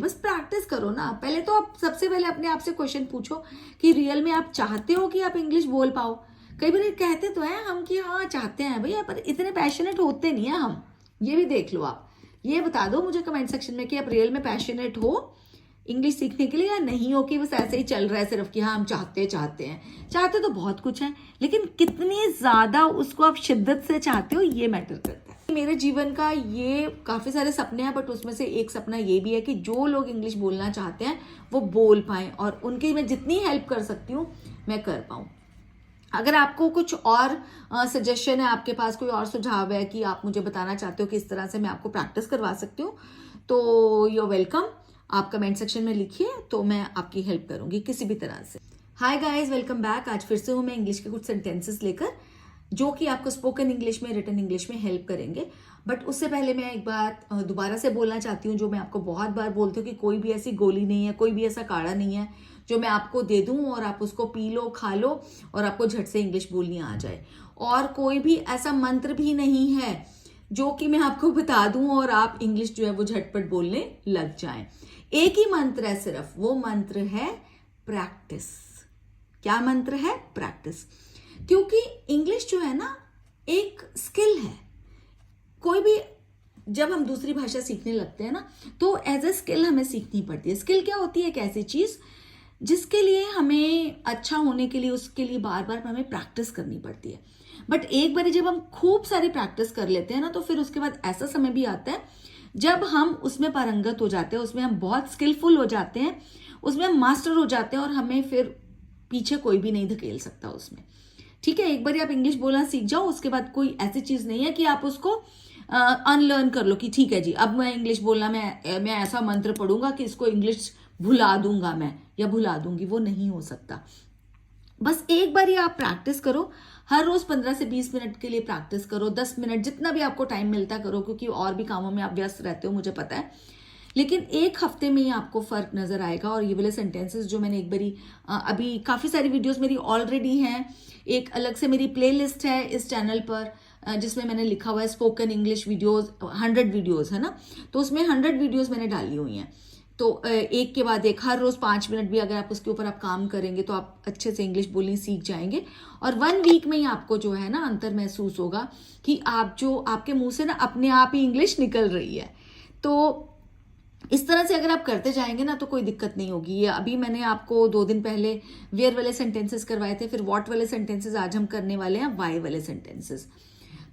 बस प्रैक्टिस करो ना। पहले तो आप सबसे पहले अपने आप से क्वेश्चन पूछो कि रियल में आप चाहते हो कि आप इंग्लिश बोल पाओ। कई बार कहते तो हैं हम कि हाँ चाहते हैं भैया, पर इतने पैशनेट होते नहीं है हम। ये भी देख लो आप, ये बता दो मुझे कमेंट सेक्शन में कि आप रियल में पैशनेट हो इंग्लिश सीखने के लिए या नहीं हो, कि बस ऐसे ही चल रहा है सिर्फ कि हाँ हम चाहते हैं। चाहते तो बहुत कुछ है, लेकिन कितनी ज्यादा उसको आप शिद्दत से चाहते हो ये मैटर करता है। मेरे जीवन का ये काफी सारे सपने हैं, बट उसमें से एक सपना ये भी है कि जो लोग इंग्लिश बोलना चाहते हैं वो बोल पाएं, और उनकी मैं जितनी हेल्प कर सकती हूँ मैं कर पाऊँ। अगर आपको कुछ और सजेशन है, आपके पास कोई और सुझाव है कि आप मुझे बताना चाहते हो कि इस तरह से मैं आपको प्रैक्टिस करवा सकती हूँ, तो यू वेलकम। आप कमेंट सेक्शन में लिखिए तो मैं आपकी हेल्प करूंगी किसी भी तरह से। Hi guys, welcome back. आज फिर से हूँ मैं इंग्लिश के कुछ सेंटेंसेस लेकर, जो कि आपको स्पोकन इंग्लिश में, रिटन इंग्लिश में हेल्प करेंगे। बट उससे पहले मैं एक बात दोबारा से बोलना चाहती हूँ, जो मैं आपको बहुत बार बोलती हूँ कि कोई भी ऐसी गोली नहीं है, कोई भी ऐसा काढ़ा नहीं है जो मैं आपको दे दूं और आप उसको पी लो, खा लो और आपको झट से इंग्लिश बोलनी आ जाए। और कोई भी ऐसा मंत्र भी नहीं है जो कि मैं आपको बता दूं और आप इंग्लिश जो है वो झटपट बोलने लग जाएं। एक ही मंत्र है सिर्फ, वो मंत्र है प्रैक्टिस। क्या मंत्र है? प्रैक्टिस। क्योंकि इंग्लिश जो है ना एक स्किल है। कोई भी जब हम दूसरी भाषा सीखने लगते हैं ना तो एज ए स्किल हमें सीखनी पड़ती है। स्किल क्या होती है? एक ऐसी चीज जिसके लिए हमें अच्छा होने के लिए, उसके लिए बार बार हमें प्रैक्टिस करनी पड़ती है। बट एक बार जब हम खूब सारी प्रैक्टिस कर लेते हैं ना तो फिर उसके बाद ऐसा समय भी आता है जब हम उसमें पारंगत हो जाते हैं, उसमें हम बहुत स्किलफुल हो जाते हैं, उसमें हम मास्टर हो जाते हैं और हमें फिर पीछे कोई भी नहीं धकेल सकता उसमें। ठीक है, एक बार आप इंग्लिश बोलना सीख जाओ, उसके बाद कोई ऐसी चीज नहीं है कि आप उसको अनलर्न कर लो कि ठीक है जी अब मैं इंग्लिश बोलना, मैं ऐसा मंत्र पढ़ूंगा कि इसको इंग्लिश भुला दूंगा मैं या भुला दूंगी। वो नहीं हो सकता। बस एक बार ही आप प्रैक्टिस करो। हर रोज 15 से 20 मिनट के लिए प्रैक्टिस करो, 10 मिनट जितना भी आपको टाइम मिलता करो, क्योंकि और भी कामों में आप व्यस्त रहते हो मुझे पता है। लेकिन एक हफ्ते में ही आपको फर्क नजर आएगा। और ये वाले सेंटेंसेस जो मैंने एक बारी अभी काफी सारी वीडियोस मेरी ऑलरेडी हैं, एक अलग से मेरी प्लेलिस्ट है इस चैनल पर जिसमें मैंने लिखा हुआ है स्पोकन इंग्लिश वीडियोस, 100 वीडियोस है ना, तो उसमें 100 वीडियोस मैंने डाली हुई हैं। तो एक के बाद एक हर रोज 5 मिनट भी अगर आप उसके ऊपर आप काम करेंगे तो आप अच्छे से इंग्लिश बोलनी सीख जाएंगे। और 1 वीक में ही आपको जो है ना अंतर महसूस होगा कि आप जो आपके मुंह से ना अपने आप ही इंग्लिश निकल रही है। तो इस तरह से अगर आप करते जाएंगे ना तो कोई दिक्कत नहीं होगी। ये अभी मैंने आपको 2 दिन पहले वेयर वाले सेंटेंसेस करवाए थे, फिर व्हाट वाले सेंटेंसेस आज हम करने वाले हैं वाई वाले सेंटेंसेस।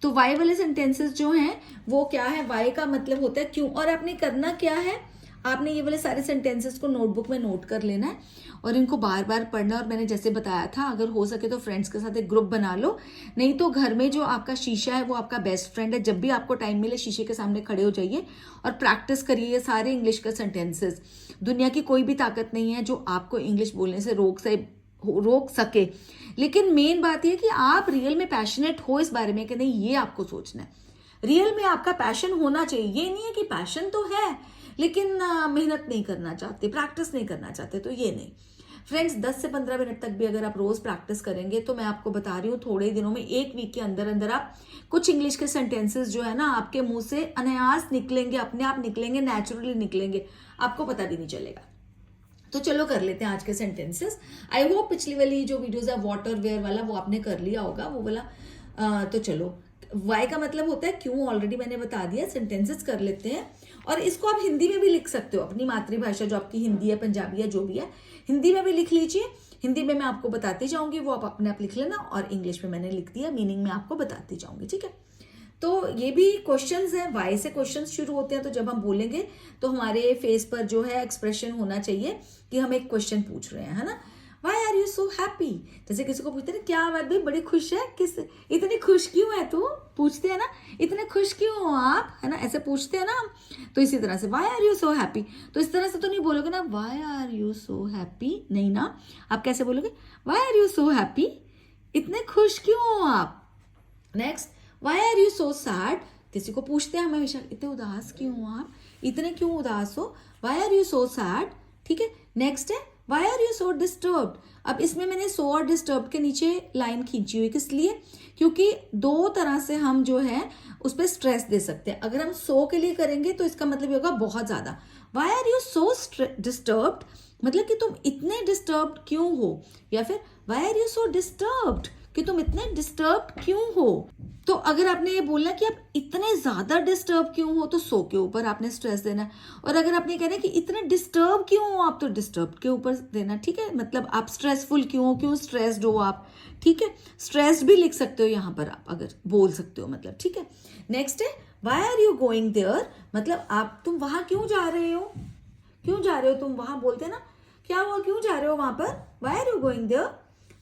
तो वाई वाले सेंटेंसेस जो हैं वो क्या है? वाई का मतलब होता है क्यों। और आपने करना क्या है? आपने ये वाले सारे सेंटेंसेस को नोटबुक में नोट कर लेना है और इनको बार बार पढ़ना। और मैंने जैसे बताया था, अगर हो सके तो फ्रेंड्स के साथ एक ग्रुप बना लो, नहीं तो घर में जो आपका शीशा है वो आपका बेस्ट फ्रेंड है। जब भी आपको टाइम मिले शीशे के सामने खड़े हो जाइए और प्रैक्टिस करिए ये सारे इंग्लिश के सेंटेंसेस। दुनिया की कोई भी ताकत नहीं है जो आपको इंग्लिश बोलने से रोक सके। लेकिन मेन बात यह कि आप रियल में पैशनेट हो इस बारे में कि नहीं, ये आपको सोचना है। रियल में आपका पैशन होना चाहिए। ये नहीं है कि पैशन तो है लेकिन मेहनत नहीं करना चाहते, प्रैक्टिस नहीं करना चाहते, तो ये नहीं। फ्रेंड्स 10 से 15 मिनट तक भी अगर आप रोज प्रैक्टिस करेंगे तो मैं आपको बता रही हूँ थोड़े दिनों में, 1 वीक के अंदर अंदर आप कुछ इंग्लिश के सेंटेंसेस जो है ना आपके मुंह से अनायास निकलेंगे, अपने आप निकलेंगे, नेचुरली निकलेंगे, आपको पता भी नहीं चलेगा। तो चलो कर लेते हैं आज के सेंटेंसेस। आई होप पिछली वाली जो वीडियोस है वाटर वेयर वाला वो आपने कर लिया होगा, वो वाला। तो चलो, वाई का मतलब होता है क्यों, ऑलरेडी मैंने बता दिया। सेंटेंसेस कर लेते हैं और इसको आप हिंदी में भी लिख सकते हो, अपनी मातृभाषा जो आपकी हिंदी है, पंजाबी है, जो भी है, हिंदी में भी लिख लीजिए। हिंदी में मैं आपको बताती जाऊंगी, वो आप अपने आप लिख लेना, और इंग्लिश में मैंने लिख दिया, मीनिंग में आपको बताती जाऊंगी। ठीक है, तो ये भी क्वेश्चंस हैं, वाई से क्वेश्चंस शुरू होते हैं। तो जब हम बोलेंगे तो हमारे फेस पर जो है एक्सप्रेशन होना चाहिए कि हम एक क्वेश्चन पूछ रहे हैं, है ना। Why are you so happy? जैसे किसी को पूछते हैं क्या बात भाई बड़ी खुश है, किस इतनी खुश क्यों है तू, पूछते हैं ना, इतने खुश क्यों हो आप, है ना, ऐसे पूछते हैं ना। तो इसी तरह से why are you so happy, तो इस तरह से तो नहीं बोलोगे ना why are you so happy, नहीं ना। आप कैसे बोलोगे? Why are you so happy, इतने खुश क्यों हो आप। Next, why are you so sad, किसी को पूछते हैं हम हमेशा इतने उदास क्यों हो आप, इतने क्यों उदास हो, why are you so sad. ठीक है, नेक्स्ट है why are you so disturbed. अब इसमें मैंने सो और डिस्टर्ब के नीचे लाइन खींची हुई, किस लिए? क्योंकि 2 तरह से हम जो है उस पर स्ट्रेस दे सकते हैं। अगर हम सो के लिए करेंगे तो इसका मतलब होगा बहुत ज्यादा, why are you so disturbed, मतलब कि तुम इतने डिस्टर्ब्ड क्यों हो, या फिर why are you so disturbed, कि तुम इतने डिस्टर्ब्ड क्यों हो। तो अगर आपने ये बोलना कि आप इतने ज्यादा डिस्टर्ब क्यों हो, तो सो के ऊपर आपने स्ट्रेस देना है। और अगर आपने कहना है कि इतने डिस्टर्ब क्यों हो आप, तो डिस्टर्ब के ऊपर देना, ठीक है। मतलब आप स्ट्रेसफुल क्यों हो, क्यों स्ट्रेस्ड हो आप, ठीक है। स्ट्रेस्ड भी लिख सकते हो यहाँ पर आप, अगर बोल सकते हो मतलब, ठीक है। नेक्स्ट है why are you going there, मतलब आप तुम वहां क्यों जा रहे हो, क्यों जा रहे हो तुम वहां, बोलते हैं ना क्या हुआ क्यों जा रहे हो वहां पर, why are you going there.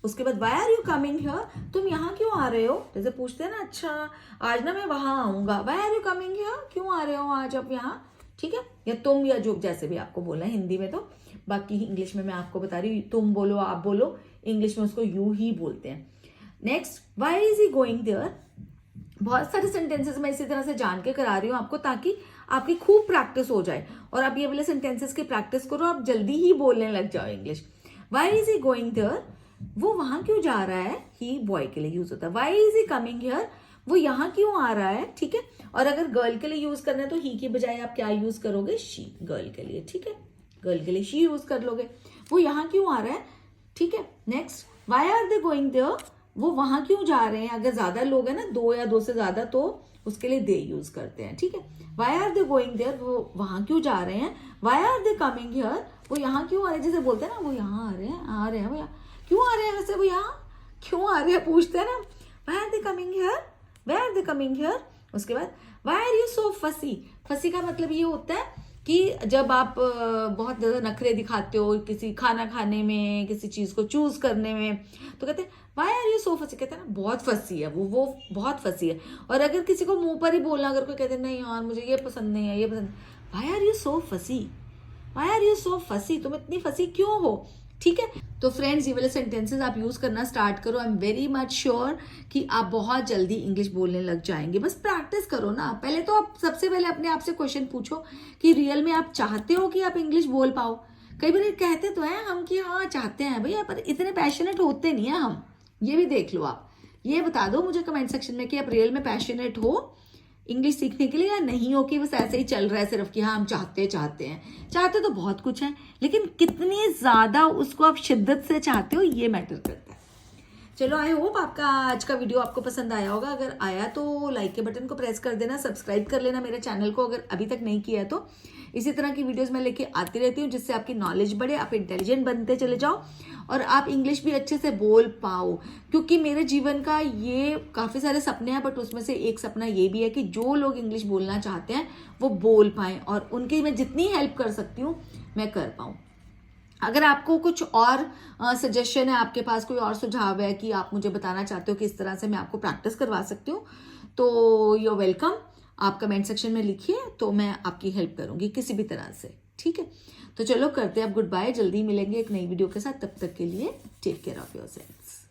उसके बाद why are you coming here, तुम यहाँ क्यों आ रहे हो, जैसे पूछते हैं ना अच्छा आज ना मैं वहां आऊंगा, why are you coming here, क्यों आ रहे हो आज आप यहाँ, ठीक है। या तुम, या जो जैसे भी आपको बोलना है हिंदी में, तो बाकी इंग्लिश में मैं आपको बता रही हूँ, तुम बोलो आप बोलो, इंग्लिश में उसको यू ही बोलते हैं। Next why is he going there, बहुत सारे सेंटेंसेस मैं इसी तरह से जान के करा रही हूँ आपको, ताकि आपकी खूब प्रैक्टिस हो जाए और आप ये वाले सेंटेंसेस की प्रैक्टिस करो, आप जल्दी ही बोलने लग जाओ English. Why is he going there, वो वहां क्यों जा रहा है, ही बॉय के लिए यूज होता है। Why is he coming here, वो यहाँ क्यों आ रहा है, ठीक है। और अगर गर्ल के लिए यूज करना है तो ही की बजाय आप क्या यूज करोगे, शी, गर्ल के लिए, ठीक है। गर्ल के लिए शी यूज कर लोगे। वो यहाँ क्यों आ रहा है, ठीक है। Next why are they going there, वो वहां क्यों जा रहे हैं। अगर ज्यादा लोग हैं ना, दो या दो से ज्यादा, तो उसके लिए दे यूज करते हैं, ठीक है। Why are they going there, वो वहां क्यों जा रहे हैं। Why are they coming here, वो यहाँ क्यों आ रहे हैं, जैसे बोलते हैं ना वो यहाँ आ रहे हैं वो यहाँ क्यों आ रहे हैं, वैसे वो यहाँ क्यों आ रहे हैं पूछते हैं ना, why are they coming here, why are they coming here. उसके बाद वाई आर यू सो फसी, फसी का मतलब ये होता है कि जब आप बहुत ज्यादा नखरे दिखाते हो किसी खाना खाने में, किसी चीज को चूज करने में, तो कहते हैं वाई आर यू सो फसी, कहते हैं ना बहुत फसी है वो बहुत फसी है। और अगर किसी को मुंह पर ही बोलना, अगर कोई कहते हैं नहीं यार मुझे ये पसंद नहीं है, ये पसंद, वाई आर यू सो फसी, वाई आर यू सो फसी, तुम इतनी फसी क्यों हो, ठीक है। तो फ्रेंड्स ये वाले सेंटेंसेस आप यूज करना स्टार्ट करो, I am very much sure कि आप बहुत जल्दी इंग्लिश बोलने लग जाएंगे। बस प्रैक्टिस करो ना। पहले तो आप सबसे पहले अपने आप से क्वेश्चन पूछो कि रियल में आप चाहते हो कि आप इंग्लिश बोल पाओ। कई बार कहते तो हैं हम कि हाँ चाहते हैं भैया, पर इतने पैशनेट होते नहीं है हम। ये भी देख लो आप, ये बता दो मुझे कमेंट सेक्शन में कि आप रियल में पैशनेट हो इंग्लिश सीखने के लिए, या नहीं हो कि बस ऐसे ही चल रहा है सिर्फ कि हाँ हम चाहते हैं। चाहते तो बहुत कुछ है, लेकिन कितनी ज्यादा उसको आप शिद्दत से चाहते हो ये मैटर करता है। चलो आई होप आपका आज का वीडियो आपको पसंद आया होगा। अगर आया तो लाइक के बटन को प्रेस कर देना, सब्सक्राइब कर लेना मेरे चैनल को अगर अभी तक नहीं किया है तो। इसी तरह की वीडियोस मैं लेके आती रहती हूँ जिससे आपकी नॉलेज बढ़े, आप इंटेलिजेंट बनते चले जाओ और आप इंग्लिश भी अच्छे से बोल पाओ। क्योंकि मेरे जीवन का ये काफ़ी सारे सपने हैं, बट उसमें से एक सपना ये भी है कि जो लोग इंग्लिश बोलना चाहते हैं वो बोल पाएं, और उनकी मैं जितनी हेल्प कर सकती हूँ मैं कर पाऊँ। अगर आपको कुछ और सजेशन है, आपके पास कोई और सुझाव है कि आप मुझे बताना चाहते हो कि इस तरह से मैं आपको प्रैक्टिस करवा सकती हूँ, तो यू आर वेलकम। आप कमेंट सेक्शन में लिखिए तो मैं आपकी हेल्प करूंगी किसी भी तरह से, ठीक है। तो चलो करते हैं अब गुड बाय, जल्दी मिलेंगे एक नई वीडियो के साथ। तब तक के लिए टेक केयर ऑफ योरसेल्व्स।